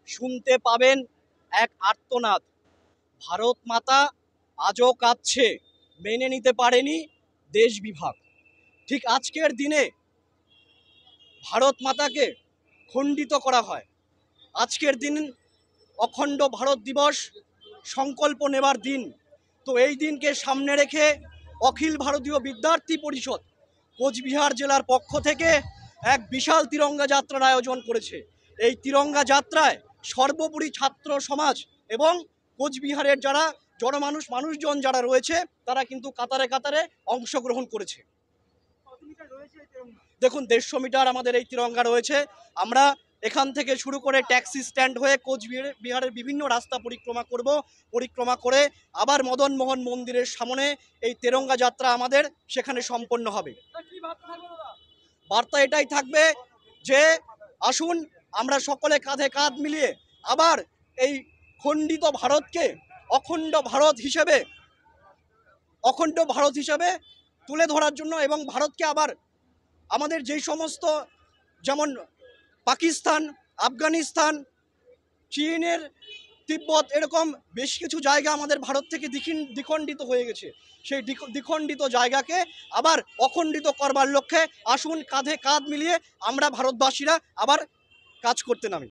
শুনতে পাবেন এক আর্তনাদ, ভারত মাতা আজও কাঁদছে, মেনে নিতে পারেনি দেশ বিভাগ। ঠিক আজকের দিনে ভারত মাতাকে খণ্ডিত করা হয়। আজকের দিন অখণ্ড ভারত দিবস সংকল্প নেবার দিন। তো এই দিনকে সামনে রেখে অখিল ভারতীয় বিদ্যার্থী পরিষদ কোচবিহার জেলার পক্ষ থেকে এক বিশাল তিরঙ্গা যাত্রার আয়োজন করেছে। এই তিরঙ্গা যাত্রায় সর্বোপরি ছাত্র সমাজ এবং কোচবিহারের যারা মানুষজন যারা রয়েছে তারা কিন্তু কাতারে কাতারে অংশগ্রহণ করেছে। দেখুন, 150 মিটার আমাদের এই তিরঙ্গা রয়েছে। আমরা এখান থেকে শুরু করে ট্যাক্সি স্ট্যান্ড হয়ে কোচবিহারের বিভিন্ন রাস্তা পরিক্রমা করে আবার মদন মোহন মন্দিরের সামনে এই তিরঙ্গা যাত্রা আমাদের সেখানে সম্পন্ন হবে। বার্তা এটাই থাকবে যে আসুন আমরা সকলে কাঁধে কাঁধ মিলিয়ে আবার এই খণ্ডিত ভারতকে অখণ্ড ভারত হিসেবে তুলে ধরার জন্য, এবং ভারতকে আবার আমাদের যেই সমস্ত, যেমন পাকিস্তান, আফগানিস্তান, চীনের তিব্বত, এরকম বেশ কিছু জায়গা আমাদের ভারত থেকে দ্বিখণ্ডিত হয়ে গেছে, সেই দ্বিখণ্ডিত জায়গাকে আবার অখণ্ডিত করবার লক্ষ্যে আসুন কাঁধে কাঁধ মিলিয়ে আমরা ভারতবাসীরা আবার কাজ করতে নামি।